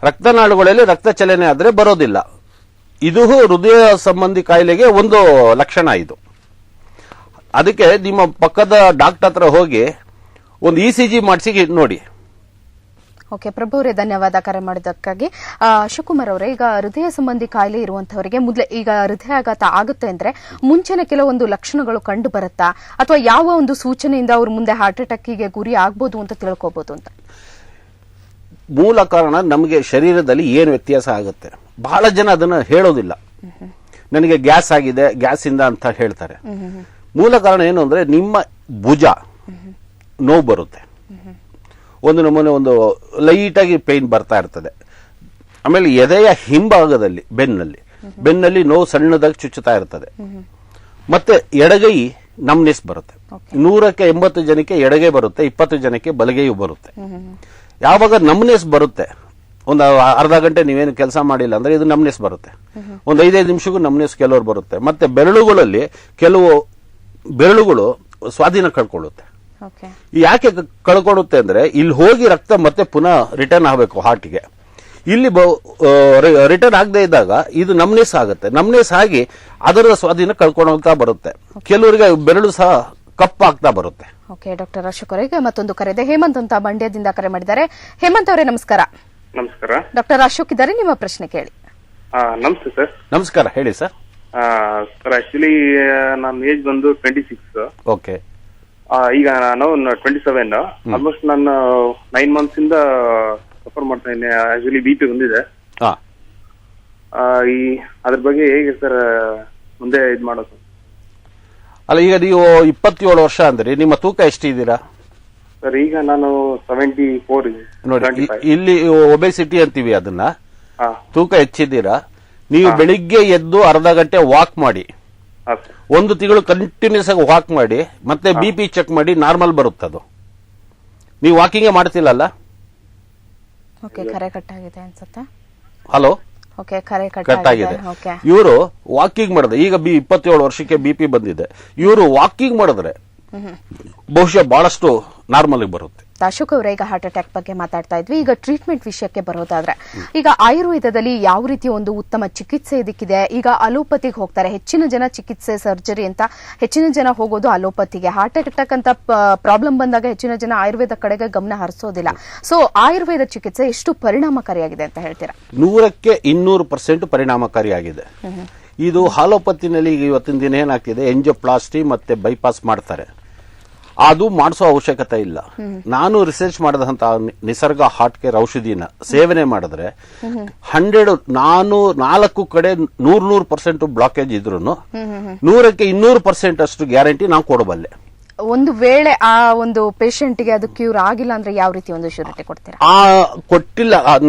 ರಕ್ತನಾಳಗಳಲ್ಲಿ ರಕ್ತ ಚಲನೆ ಆದ್ರೆ ಬರೋದಿಲ್ಲ. ಇದು ಹೃದಯ ಸಂಬಂಧಿ ಕಾಯಿಲೆಗೆ ಒಂದು ಲಕ್ಷಣ ಇದು. ಅದಕ್ಕೆ ನಿಮ್ಮ ಪಕ್ಕದ ಡಾಕ್ಟರ್ ಹತ್ರ ಹೋಗಿ ಒಂದು ECG ಮಾಡಿಸಿ ನೋಡಿ. ಓಕೆ ಪ್ರಭು ಅವರೇ, ಧನ್ಯವಾದ ಕರೆ ಮಾಡಿದ್ದಕ್ಕಾಗಿ. ಶಿವಕುಮಾರ್ ಅವರೇ, ಈಗ ಹೃದಯ ಸಂಬಂಧಿ ಕಾಯಿಲೆ ಇರುವಂತವರಿಗೆ ಮೊದಲೇ ಈಗ ಹೃದಯಾಘಾತ ಆಗುತ್ತೆ ಅಂದ್ರೆ ಮುಂಚೆನೆ ಕೆಲವೊಂದು ಲಕ್ಷಣಗಳು ಕಂಡು ಬರುತ್ತಾ, ಅಥವಾ ಯಾವ ಒಂದು ಸೂಚನೆಯಿಂದ ಅವರು ಮುಂದೆ ಹಾರ್ಟ್ ಅಟ್ಯಾಕಿಗೆ ಗುರಿ ಆಗ್ಬೋದು ಅಂತ ತಿಳ್ಕೋಬಹುದು ಅಂತ? ಮೂಲ ಕಾರಣ ನಮಗೆ ಶರೀರದಲ್ಲಿ ಏನು ವ್ಯತ್ಯಾಸ ಆಗುತ್ತೆ. ಬಹಳ ಜನ ಅದನ್ನ ಹೇಳೋದಿಲ್ಲ, ನನಗೆ ಗ್ಯಾಸ್ ಆಗಿದೆ, ಗ್ಯಾಸ್ ಇಂದ ಅಂತ ಹೇಳ್ತಾರೆ. ಮೂಲ ಕಾರಣ ಏನು ಅಂದ್ರೆ ನಿಮ್ಮ ಭುಜ ನೋವು ಬರುತ್ತೆ, ಒಂದು ನಮೂನೆ ಒಂದು ಲೈಟ್ ಆಗಿ ಪೇನ್ ಬರ್ತಾ ಇರ್ತದೆ. ಆಮೇಲೆ ಎದೆಯ ಹಿಂಭಾಗದಲ್ಲಿ ಬೆನ್ನಲ್ಲಿ ನೋವು ಸಣ್ಣದಾಗಿ ಚುಚ್ಚುತ್ತಾ ಇರ್ತದೆ. ಮತ್ತೆ ಎಡಗೈ ನಮ್ನೆಸ್ ಬರುತ್ತೆ. 100ಕ್ಕೆ 80 ಜನಕ್ಕೆ ಎಡಗೈ ಬರುತ್ತೆ, 20 ಜನಕ್ಕೆ ಬಲಗೈಯು ಬರುತ್ತೆ. ಯಾವಾಗ ನಮ್ನೆಸ್ ಬರುತ್ತೆ, ಒಂದು ಅರ್ಧ ಗಂಟೆ ನೀವೇನು ಕೆಲಸ ಮಾಡಿಲ್ಲ ಅಂದ್ರೆ ಇದು ನಮ್ನೆಸ್ ಬರುತ್ತೆ. ಒಂದು 5-5 ನಿಮಿಷಕ್ಕೂ ನಮ್ನೆಸ್ ಕೆಲವರು ಬರುತ್ತೆ. ಮತ್ತೆ ಬೆರಳುಗಳಲ್ಲಿ ಕೆಲವು ಬೆರಳುಗಳು ಸ್ವಾಧೀನ ಕಳ್ಕೊಳ್ಳುತ್ತೆ. ಯಾಕೆ ಕಳ್ಕೊಳ್ಳುತ್ತೆ ಅಂದ್ರೆ ಇಲ್ಲಿ ಹೋಗಿ ರಕ್ತ ಮತ್ತೆ ಪುನಃ ರಿಟರ್ನ್ ಆಗಬೇಕು ಹಾರ್ಟ್ಗೆ. ಇಲ್ಲಿ ರಿಟರ್ನ್ ಆಗದೆ ಇದ್ದಾಗ ಇದು ನಮ್ನೆಸ್ ಆಗುತ್ತೆ. ನಮ್ನೆಸ್ ಆಗಿ ಅದರ ಸ್ವಾಧೀನ ಕಳ್ಕೊಳ್ತಾ ಬರುತ್ತೆ. ಕೆಲವರಿಗೆ ಬೆರಳು ಸಹ ಕಪ್ಪಾಗ್ತಾ ಬರುತ್ತೆ. ಓಕೆ ಡಾಕ್ಟರ್ ಅಶೋಕ್ ಅವರೇ, ಈಗ ಮತ್ತೊಂದು ಕರೆ ಇದೆ. ಹೇಮಂತ್ ಅಂತ ಮಂಡ್ಯದಿಂದ ಕರೆ ಮಾಡಿದ್ದಾರೆ. ಹೇಮಂತ್ ಅವರೇ ನಮಸ್ಕಾರ. ನಮಸ್ಕಾರ. ಡಾಕ್ಟರ್ ಅಶೋಕ್ ಇದ್ದಾರೆ, ನಿಮ್ಮ ಪ್ರಶ್ನೆ ಕೇಳಿ. ನಮಸ್ತೆ ಸರ್. ನಮಸ್ಕಾರ, ಹೇಳಿ ಸರ್. ಸರ್ ಆಕ್ಚುಲಿ ನನ್ನ ಏಜ್ ಬಂದು 26. ಓಕೆ. ಈಗ ನಾನು 27. ಆಲ್ಮೋಸ್ಟ್ ನಾನು 9 ಮಂತ್ಸ್ ಇಂದ ಸಫರ್ ಮಾಡ್ತಾ ಇದ್ದೀನಿ. ಆಕ್ಚುಲಿ BP ಬಂದಿದೆ. ಅದ್ರ ಬಗ್ಗೆ ಹೇಗೆ ಸರ್ ಮುಂದೆ ಇದು ಮಾಡೋದು? ಅಲ್ಲ, ಈಗ ನೀವು 27 ವರ್ಷ ಅಂದ್ರೆ ನಿಮ್ಮ ತೂಕ ಎಷ್ಟಿದ್ದೀರಾ ಸರ್? ಈಗ ನಾನು 74 ನೋಡಿ. ಇಲ್ಲಿ ಒಬೆಸಿಟಿ ಅಂತೀವಿ ಅದನ್ನ. ತೂಕ ಹೆಚ್ಚಿದ್ದೀರಾ. ನೀವು ಬೆಳಿಗ್ಗೆ ಎದ್ದು ಅರ್ಧ ಗಂಟೆ ವಾಕ್ ಮಾಡಿ, 1 ತಿಂಗಳು ಕಂಟಿನ್ಯೂಸ್ ಆಗಿ ವಾಕ್ ಮಾಡಿ, ಮತ್ತೆ BP ಚೆಕ್ ಮಾಡಿ, ನಾರ್ಮಲ್ ಬರುತ್ತದು. ನೀವು ವಾಕಿಂಗ್ ಮಾಡ್ತಿಲ್ಲಲ್ಲ? ಓಕೆ, ಕರೆ ಕಟ್ಟಾಗಿದೆ ಅನ್ಸುತ್ತೆ. ಹಲೋ, ಓಕೆ, ಕರೆ ಕಟ್ಟಾಗಿದೆ. ಇವರು ವಾಕಿಂಗ್ ಮಾಡಿದ್ರೆ, ಈಗ 27 ವರ್ಷಕ್ಕೆ BP ಬಂದಿದೆ, ಇವರು ವಾಕಿಂಗ್ ಮಾಡಿದ್ರೆ ಬಹುಶಃ ಬಹಳಷ್ಟು ನಾರ್ಮಲ್ ಬರುತ್ತೆ. ಅಶೋಕ್ ಅವರೇ, ಈಗ ಹಾರ್ಟ್ ಅಟ್ಯಾಕ್ ಬಗ್ಗೆ ಮಾತಾಡ್ತಾ ಇದ್ವಿ. ಈಗ ಟ್ರೀಟ್ಮೆಂಟ್ ವಿಷಯಕ್ಕೆ ಬರೋದಾದ್ರೆ, ಈಗ ಆಯುರ್ವೇದದಲ್ಲಿ ಯಾವ ರೀತಿ ಒಂದು ಉತ್ತಮ ಚಿಕಿತ್ಸೆ ಇದಕ್ಕಿದೆ? ಈಗ ಅಲೋಪತಿಗೆ ಹೋಗ್ತಾರೆ ಹೆಚ್ಚಿನ ಜನ, ಚಿಕಿತ್ಸೆ ಸರ್ಜರಿ ಅಂತ ಹೆಚ್ಚಿನ ಜನ ಹೋಗೋದು ಅಲೋಪತಿಗೆ. ಹಾರ್ಟ್ ಅಟ್ಯಾಕ್ ಅಂತ ಪ್ರಾಬ್ಲಮ್ ಬಂದಾಗ ಹೆಚ್ಚಿನ ಜನ ಆಯುರ್ವೇದ ಕಡೆಗೆ ಗಮನ ಹರಿಸೋದಿಲ್ಲ. ಸೊ ಆಯುರ್ವೇದ ಚಿಕಿತ್ಸೆ ಎಷ್ಟು ಪರಿಣಾಮಕಾರಿಯಾಗಿದೆ ಅಂತ ಹೇಳ್ತೀರಾ? 100ಕ್ಕೆ 200% ಪರಿಣಾಮಕಾರಿಯಾಗಿದೆ. ಇದು ಅಲೋಪತಿನಲ್ಲಿ ಇವತ್ತಿನ ದಿನ ಏನಾಗ್ತಿದೆ, ಎಂಜಿಯೋಪ್ಲಾಸ್ಟಿ ಮತ್ತೆ ಬೈಪಾಸ್ ಮಾಡ್ತಾರೆ. ಅದು ಮಾಡಿಸೋ ಅವಶ್ಯಕತೆ ಇಲ್ಲ. ನಾನು ರಿಸರ್ಚ್ ಮಾಡಿದಂತಹ ನಿಸರ್ಗ ಹಾರ್ಟ್ ಕೇರ್ ಔಷಧಿನ ಸೇವನೆ ಮಾಡಿದ್ರೆ 4 ಕಡೆ 100% ಬ್ಲಾಕೇಜ್ ಇದ್ರು 100ಕ್ಕೆ 200% ಅಷ್ಟು ಗ್ಯಾರಂಟಿ ನಾವು ಕೊಡಬಲ್ಲೆ. ಒಂದು ವೇಳೆ ಆ ಒಂದು ಪೇಷಂಟ್ಗೆ ಅದು ಕ್ಯೂರ್ ಆಗಿಲ್ಲ ಅಂದ್ರೆ ಯಾವ ರೀತಿ ಒಂದು ಶ್ಯೂರಿಟಿ ಕೊಡ್ತೀರಾ? ಕೊಟ್ಟಿಲ್ಲ,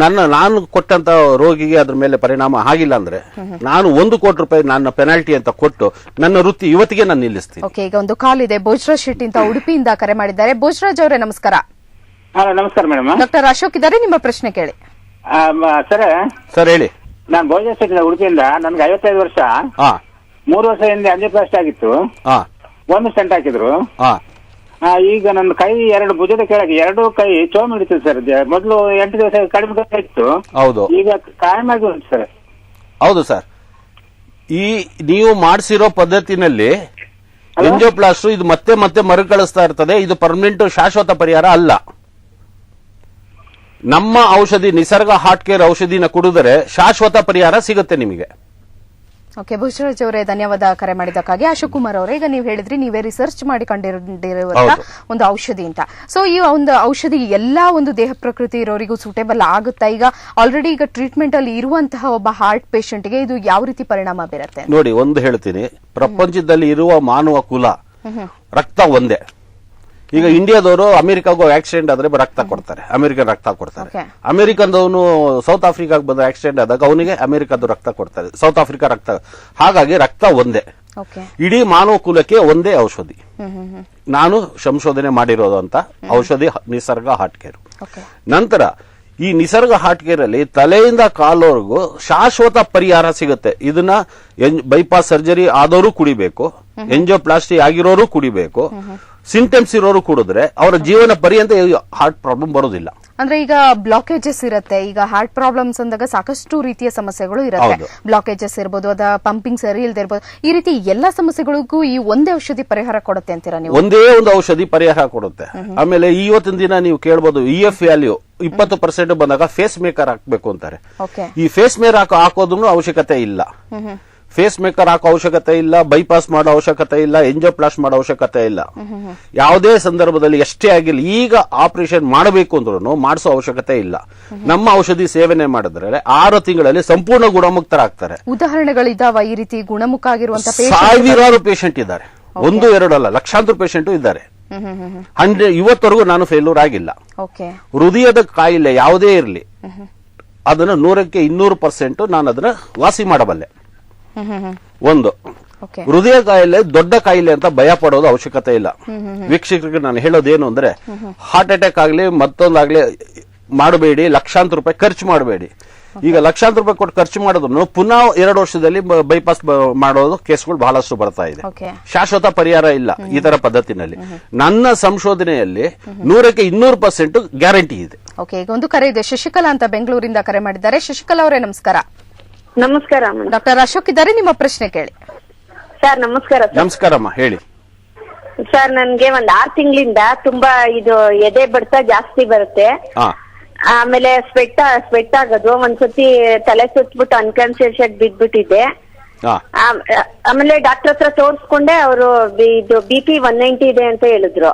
ನಾನು ಕೊಟ್ಟಂತ ರೋಗಿಗೆ ಅದ್ರ ಮೇಲೆ ಪರಿಣಾಮ ಆಗಿಲ್ಲ ಅಂದ್ರೆ ನಾನು 1 ಕೋಟಿ ರೂಪಾಯಿ ನನ್ನ ಪೆನಾಲ್ಟಿ ಅಂತ ಕೊಟ್ಟು ನನ್ನ ವೃತ್ತಿ ಇವತ್ತಿಗೆ ನಾನು ನಿಲ್ಲಿಸ್ತೀನಿ. ಓಕೆ, ಈಗ ಒಂದು ಕಾಲ್ ಇದೆ. ಭೋಜರಾಜ್ ಶೆಟ್ಟಿ ಅಂತ ಉಡುಪಿಯಿಂದ ಕರೆ ಮಾಡಿದ್ದಾರೆ. ಭೋಜರಾಜ್ ಅವರೇ ನಮಸ್ಕಾರ. ನಮಸ್ಕಾರ ಮೇಡಮ್. ಡಾಕ್ಟರ್ ಅಶೋಕ್ ಇದ್ದಾರೆ, ನಿಮ್ಮ ಪ್ರಶ್ನೆ ಕೇಳಿ. ಸರ್ ಹೇಳಿ. ನಾನು ಭೋಜರಾಜ್ ಶೆಟ್ಟಿ ಉಡುಪಿಯಿಂದ. ನನ್ಗೆ 55 ವರ್ಷ. 3 ವರ್ಷ ಹಿಂದೆ ಅಂಜಿಯೋಪ್ಲಾಸ್ಟಿ ಆಗಿತ್ತು. 1 ಸ್ಟೆಂಟ್ ಹಾಕಿದ್ರು. ಈಗ ನನ್ನ ಕೈ 2 ಭುಜದ ಕೆಳಗೆ 2 ಕೈ ಚೋಮ್ ಹಿಡಿತದೆ ಸರ್. ಮೊದಲು 8 ದಿವಸ ಕಡಿಮೆ ಇತ್ತು. ಹೌದು, ಈಗ ಕಾಯಂ ಆಗಿ ಉಂಟು ಸರ್. ಹೌದು ಸರ್. ಈ ನೀವು ಮಾಡಿಸಿರೋ ಪದ್ಧತಿನಲ್ಲಿ ಎಂಜಿಯೋಪ್ಲಾಸ್ಟಿ ಇದು ಮತ್ತೆ ಮತ್ತೆ ಮರುಕಳಿಸ್ತಾ ಇರ್ತದೆ. ಇದು ಪರ್ಮನೆಂಟ್ ಶಾಶ್ವತ ಪರಿಹಾರ ಅಲ್ಲ. ನಮ್ಮ ಔಷಧಿ ನಿಸರ್ಗ ಹಾರ್ಟ್ ಕೇರ್ ಔಷಧಿನ ಕುಡಿದರೆ ಶಾಶ್ವತ ಪರಿಹಾರ ಸಿಗುತ್ತೆ ನಿಮಗೆ. ಓಕೆ, ಭೂಷರಾಜ್ ಅವರೇ ಧನ್ಯವಾದ ಕರೆ ಮಾಡಿದ್ದಕ್ಕಾಗಿ. ಅಶೋಕ್ ಕುಮಾರ್ ಅವರೇ, ಈಗ ನೀವು ಹೇಳಿದ್ರಿ ನೀವೇ ರಿಸರ್ಚ್ ಮಾಡಿ ಕಂಡಿರುವಂತಹ ಒಂದು ಔಷಧಿ ಅಂತ. ಸೊ ಈ ಒಂದು ಔಷಧಿ ಎಲ್ಲಾ ಒಂದು ದೇಹ ಪ್ರಕೃತಿ ಇರೋರಿಗೂ ಸೂಟೇಬಲ್ ಆಗುತ್ತಾ? ಈಗ ಆಲ್ರೆಡಿ ಈಗ ಟ್ರೀಟ್ಮೆಂಟ್ ಅಲ್ಲಿ ಇರುವಂತಹ ಒಬ್ಬ ಹಾರ್ಟ್ ಪೇಷಂಟ್ಗೆ ಇದು ಯಾವ ರೀತಿ ಪರಿಣಾಮ ಬೀರುತ್ತೆ? ನೋಡಿ, ಒಂದು ಹೇಳ್ತೀನಿ, ಪ್ರಪಂಚದಲ್ಲಿ ಇರುವ ಮಾನವ ಕುಲ ರಕ್ತ ಒಂದೇ. ಈಗ ಇಂಡಿಯಾದವರು ಅಮೆರಿಕಾಗೂ ಆಕ್ಸಿಡೆಂಟ್ ಆದ್ರೆ ರಕ್ತ ಕೊಡ್ತಾರೆ, ಅಮೆರಿಕನ್ ರಕ್ತ ಕೊಡ್ತಾರೆ. Okay. ಅಮೆರಿಕದವನು ಸೌತ್ ಆಫ್ರಿಕಾಗೆ ಬಂದ ಆಕ್ಸಿಡೆಂಟ್ ಆದಾಗ ಅವನಿಗೆ ಅಮೆರಿಕದ ರಕ್ತ ಕೊಡ್ತಾರೆ, ಸೌತ್ ಆಫ್ರಿಕಾ ರಕ್ತ. ಹಾಗಾಗಿ ರಕ್ತ ಒಂದೇ. ಓಕೆ. ಇಡೀ ಮಾನವ ಕುಲಕ್ಕೆ ಒಂದೇ ಔಷಧಿ. ನಾನು ಸಂಶೋಧನೆ ಮಾಡಿರೋದು ಅಂತ ಔಷಧಿ ನಿಸರ್ಗ ಹಾರ್ಟ್ ಕೇರ್. ಓಕೆ. ನಂತರ ಈ ನಿಸರ್ಗ ಹಾರ್ಟ್ ಕೇರ್ ಅಲ್ಲಿ ತಲೆಯಿಂದ ಕಾಲವರೆಗೂ ಶಾಶ್ವತ ಪರಿಹಾರ ಸಿಗುತ್ತೆ. ಇದನ್ನ ಬೈಪಾಸ್ ಸರ್ಜರಿ ಆದವರು ಕುಡಿಬೇಕು, ಎಂಜಿಯೋಪ್ಲಾಸ್ಟಿ ಆಗಿರೋರು ಕುಡಿಬೇಕು, ಸಿಂಟಮ್ಸ್ ಇರೋರು ಕುಡಿದ್ರೆ ಅವರ ಜೀವನ ಪರ್ಯಂತ ಹಾರ್ಟ್ ಪ್ರಾಬ್ಲಮ್ ಬರೋದಿಲ್ಲ. ಅಂದ್ರೆ ಈಗ ಬ್ಲಾಕೇಜಸ್ ಇರುತ್ತೆ, ಈಗ ಹಾರ್ಟ್ ಪ್ರಾಬ್ಲಮ್ಸ್ ಅಂದಾಗ ಸಾಕಷ್ಟು ರೀತಿಯ ಸಮಸ್ಯೆಗಳು ಇರುತ್ತೆ. ಬ್ಲಾಕೇಜಸ್ ಇರ್ಬೋದು, ಅದ ಪಂಪಿಂಗ್ ಸರಿ ಇಲ್ಲದೆ ಇರ್ಬೋದು, ಈ ರೀತಿ ಎಲ್ಲಾ ಸಮಸ್ಯೆಗಳಿಗೂ ಈ ಒಂದೇ ಔಷಧಿ ಪರಿಹಾರ ಕೊಡುತ್ತೆ ಅಂತೀರಾ ನೀವು? ಒಂದೇ ಒಂದು ಔಷಧಿ ಪರಿಹಾರ ಕೊಡುತ್ತೆ. ಆಮೇಲೆ ಇವತ್ತಿನ ದಿನ ನೀವು ಕೇಳಬಹುದು EF ವ್ಯಾಲ್ಯೂ 20% ಬಂದಾಗ ಫೇಸ್ ಮೇಕರ್ ಹಾಕ್ಬೇಕು ಅಂತಾರೆ. ಈ ಫೇಸ್ ಮೇಕರ್ ಹಾಕೋದನ್ನು ಅವಶ್ಯಕತೆ ಇಲ್ಲ. ಫೇಸ್ ಮೇಕರ್ ಹಾಕೋ ಅವಶ್ಯಕತೆ ಇಲ್ಲ, ಬೈಪಾಸ್ ಮಾಡೋ ಅವಶ್ಯಕತೆ ಇಲ್ಲ, ಎಂಜಿಯೋಪ್ಲಾಸ್ಟ್ ಮಾಡೋ ಅವಶ್ಯಕತೆ ಇಲ್ಲ. ಯಾವುದೇ ಸಂದರ್ಭದಲ್ಲಿ ಎಷ್ಟೇ ಆಗಿಲ್ಲ, ಈಗ ಆಪರೇಷನ್ ಮಾಡಬೇಕು ಅಂದ್ರೂ ಮಾಡಿಸೋ ಅವಶ್ಯಕತೆ ಇಲ್ಲ. ನಮ್ಮ ಔಷಧಿ ಸೇವನೆ ಮಾಡಿದ್ರೆ 6 ತಿಂಗಳಲ್ಲಿ ಸಂಪೂರ್ಣ ಗುಣಮುಕ್ತರಾಗ್ತಾರೆ. ಉದಾಹರಣೆಗಳಿದ್ದಾವ ಈ ರೀತಿ ಗುಣಮುಖ ಆಗಿರುವಂತ ಸಾವಿರಾರು ಪೇಷಂಟ್ ಇದ್ದಾರೆ, 1-2 ಅಲ್ಲ, ಲಕ್ಷಾಂತರ ಪೇಷಂಟ್ ಇದ್ದಾರೆ. ಇವತ್ತವರೆಗೂ ನಾನು ಫೇಲ್ಯೂರ್ ಆಗಿಲ್ಲ. ಹೃದಯದ ಕಾಯಿಲೆ ಯಾವುದೇ ಇರಲಿ, ಅದನ್ನ 100ಕ್ಕೆ 200% ನಾನು ಅದನ್ನ ವಾಸಿ ಮಾಡಬಲ್ಲೆ. ಒಂದು ಹೃದಯ ಕಾಯಿಲೆ ದೊಡ್ಡ ಕಾಯಿಲೆ ಅಂತ ಭಯ ಪಡೋದು ಅವಶ್ಯಕತೆ ಇಲ್ಲ. ವೀಕ್ಷಕರಿಗೆ ನಾನು ಹೇಳೋದೇನು ಅಂದ್ರೆ, ಹಾರ್ಟ್ ಅಟ್ಯಾಕ್ ಆಗ್ಲಿ ಮತ್ತೊಂದಾಗ್ಲಿ ಮಾಡಬೇಡಿ, ಲಕ್ಷಾಂತರ ರೂಪಾಯಿ ಖರ್ಚು ಮಾಡಬೇಡಿ. ಈಗ ಲಕ್ಷಾಂತರ ರೂಪಾಯಿ ಕೊಟ್ಟು ಖರ್ಚು ಮಾಡೋದನ್ನು ಪುನಃ 2 ವರ್ಷದಲ್ಲಿ ಬೈಪಾಸ್ ಮಾಡೋದು ಕೇಸ್ಗಳು ಬಹಳಷ್ಟು ಬರ್ತಾ ಇದೆ. ಶಾಶ್ವತ ಪರಿಹಾರ ಇಲ್ಲ ಈ ತರ ಪದ್ಧತಿನಲ್ಲಿ. ನನ್ನ ಸಂಶೋಧನೆಯಲ್ಲಿ 100ಕ್ಕೆ 200% ಗ್ಯಾರಂಟಿ ಇದೆ. ಈಗ ಒಂದು ಕರೆ ಇದೆ, ಶಶಿಕಲಾ ಅಂತ ಬೆಂಗಳೂರಿಂದ ಕರೆ ಮಾಡಿದ್ದಾರೆ. ಶಶಿಕಲಾ ಅವರೇ ನಮಸ್ಕಾರ. ನಮಸ್ಕಾರ. ಡಾಕ್ಟರ್ ಅಶೋಕ್ ಇದ್ದಾರೆ, ನಿಮ್ಮ ಪ್ರಶ್ನೆ ಕೇಳಿ. ಸರ್ ನಮಸ್ಕಾರ. ನಮಸ್ಕಾರಮ್ಮ, ಹೇಳಿ. ಸರ್ ನನ್ಗೆ 6 ತಿಂಗಳಿಂದ ತುಂಬಾ ಇದು ಎದೆ ಬಡ್ತ ಜಾಸ್ತಿ ಬರುತ್ತೆ. ಆಮೇಲೆ ಸ್ವೆಟ್ ಆಗೋದು, ಒಂದ್ಸತಿ ತಲೆ ಸುತ್ತಬಿಟ್ಟು ಅನ್ಕಾನ್ಶಿಯಸ್ ಆಗಿ ಬಿದ್ಬಿಟ್ಟಿದೆ. ಆಮೇಲೆ ಡಾಕ್ಟರ್ ಹತ್ರ ತೋರ್ಸ್ಕೊಂಡೆ, ಅವರು ಇದು BP 190 ಇದೆ ಅಂತ ಹೇಳಿದ್ರು.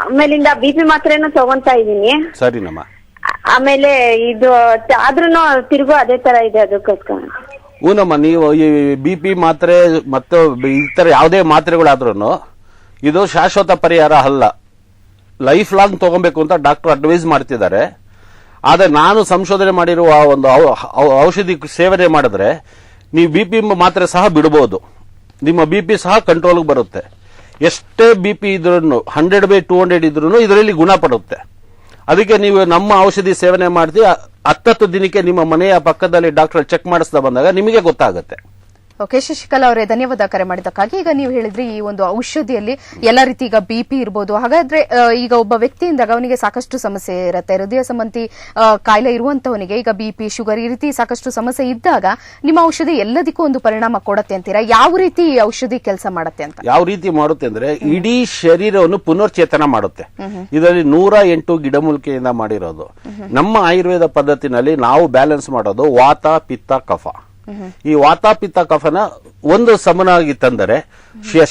ಆಮೇಲಿಂದ BP ಮಾತ್ರೇನು ತಗೊಂತಾ ಇದೀನಿ. ಸರಿನಮ್ಮ. ಆಮೇಲೆ ಇದು ಆದ್ರೂನು ತಿರುಗು ಅದೇ ತರ ಇದೆ, ಅದಕ್ಕೋಸ್ಕರ. ಊನಮ್ಮ, ನೀವು ಈ BP ಮಾತ್ರೆ ಮತ್ತು ಈ ತರ ಯಾವುದೇ ಮಾತ್ರೆಗಳಾದ್ರೂ ಇದು ಶಾಶ್ವತ ಪರಿಹಾರ ಅಲ್ಲ. ಲೈಫ್ ಲಾಂಗ್ ತಗೊಬೇಕು ಅಂತ ಡಾಕ್ಟರ್ ಅಡ್ವೈಸ್ ಮಾಡ್ತಿದ್ದಾರೆ. ಆದ್ರೆ ನಾನು ಸಂಶೋಧನೆ ಮಾಡಿರುವ ಒಂದು ಔಷಧಿ ಸೇವನೆ ಮಾಡಿದ್ರೆ ನೀವು BP ಮಾತ್ರೆ ಸಹ ಬಿಡಬಹುದು, ನಿಮ್ಮ BP ಸಹ ಕಂಟ್ರೋಲ್ಗೆ ಬರುತ್ತೆ. ಎಷ್ಟೇ BP ಇದ್ರೂ 100/200 ಇದ್ರೂ ಇದರಲ್ಲಿ ಗುಣಪಡುತ್ತೆ. ಅದಕ್ಕೆ ನೀವು ನಮ್ಮ ಔಷಧಿ ಸೇವನೆ ಮಾಡ್ತೀವಿ, 10 ದಿನಕ್ಕೆ ನಿಮ್ಮ ಮನೆಯ ಪಕ್ಕದಲ್ಲಿ ಡಾಕ್ಟರ್ ಚೆಕ್ ಮಾಡಿಸ್ತಾ ಬಂದಾಗ ನಿಮಗೆ ಗೊತ್ತಾಗುತ್ತೆ. ಓಕೆ ಶಶಿಕಲಾ ಅವರೇ, ಧನ್ಯವಾದ ಕರೆ ಮಾಡಿದ್ದಕ್ಕಾಗಿ. ಈಗ ನೀವು ಹೇಳಿದ್ರಿ ಈ ಒಂದು ಔಷಧಿಯಲ್ಲಿ ಎಲ್ಲ ರೀತಿ ಈಗ BP ಇರ್ಬೋದು. ಹಾಗಾದ್ರೆ ಈಗ ಒಬ್ಬ ವ್ಯಕ್ತಿಯಿಂದಾಗ ಅವನಿಗೆ ಸಾಕಷ್ಟು ಸಮಸ್ಯೆ ಇರುತ್ತೆ, ಹೃದಯ ಸಂಬಂಧಿ ಕಾಯಿಲೆ ಇರುವಂತವನಿಗೆ ಈಗ BP, ಶುಗರ್ ಈ ರೀತಿ ಸಾಕಷ್ಟು ಸಮಸ್ಯೆ ಇದ್ದಾಗ ನಿಮ್ಮ ಔಷಧಿ ಎಲ್ಲದಕ್ಕೂ ಒಂದು ಪರಿಣಾಮ ಕೊಡುತ್ತೆ ಅಂತೀರಾ? ಯಾವ ರೀತಿ ಔಷಧಿ ಕೆಲಸ ಮಾಡುತ್ತೆ ಅಂತ? ಯಾವ ರೀತಿ ಮಾಡುತ್ತೆ ಅಂದ್ರೆ, ಇಡೀ ಶರೀರವನ್ನು ಪುನರ್ಚೇತನ ಮಾಡುತ್ತೆ. ಇದರಲ್ಲಿ 108 ಗಿಡಮೂಲಿಕೆಯಿಂದ ಮಾಡಿರೋದು. ನಮ್ಮ ಆಯುರ್ವೇದ ಪದ್ಧತಿನಲ್ಲಿ ನಾವು ಬ್ಯಾಲೆನ್ಸ್ ಮಾಡೋದು ವಾತ, ಪಿತ್ತ, ಕಫ. ಈ ವಾತ, ಪಿತ್ತ, ಕಫನ ಒಂದು ಸಮನಾಗಿ ತಂದರೆ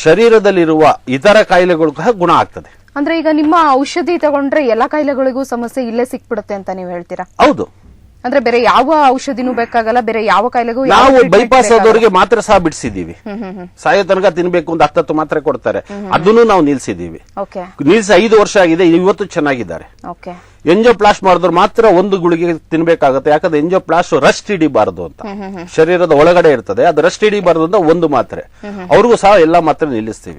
ಶರೀರದಲ್ಲಿರುವ ಇತರ ಕಾಯಿಲೆಗಳು ಸಹ ಗುಣ ಆಗ್ತದೆ. ಅಂದ್ರೆ ಈಗ ನಿಮ್ಮ ಔಷಧಿ ತಗೊಂಡ್ರೆ ಎಲ್ಲಾ ಕಾಯಿಲೆಗಳಿಗೂ ಸಮಸ್ಯೆ ಇಲ್ಲೇ ಸಿಕ್ಬಿಡುತ್ತೆ ಅಂತ ನೀವು ಹೇಳ್ತೀರಾ? ಹೌದು. ಅಂದ್ರೆ ಬೇರೆ ಯಾವ ಔಷಧಿನೂ ಬೇಕಾಗಲ್ಲ, ಬೇರೆ ಯಾವ ಕಾಯಿಲೆಗೂ. ನಾವು ಬೈಪಾಸ್ ಆದವರಿಗೆ ಮಾತ್ರೆ ಸಹ ಬಿಡಿಸಿದೀವಿ. ಸಾಯೋ ತನಕ ತಿನ್ಬೇಕು ಅಂತ 10 ಮಾತ್ರೆ ಕೊಡ್ತಾರೆ, ಅದನ್ನು ನಾವು ನಿಲ್ಸಿದೀವಿ. ನಿಲ್ಸಿ 5 ವರ್ಷ ಆಗಿದೆ, ಇವತ್ತು ಚೆನ್ನಾಗಿದ್ದಾರೆ. ಎಂಜಿಯೋಪ್ಲಾಸ್ಟ್ ಮಾಡಿದ್ರು ಮಾತ್ರ ಒಂದು ಗುಳಿಗೆ ತಿನ್ಬೇಕಾಗುತ್ತೆ. ಯಾಕಂದ್ರೆ ಎಂಜಿಯೋಪ್ಲಾಸ್ಟ್ ರಸ್ಟ್ ಹಿಡಿಬಾರದು ಅಂತ, ಶರೀರದ ಒಳಗಡೆ ಇರ್ತದೆ, ಅದು ರಸ್ಟ್ ಹಿಡಿಬಾರದು ಅಂತ ಒಂದು ಮಾತ್ರೆ. ಅವ್ರಿಗೂ ಸಹ ಎಲ್ಲಾ ಮಾತ್ರೆ ನಿಲ್ಲಿಸ್ತೀವಿ.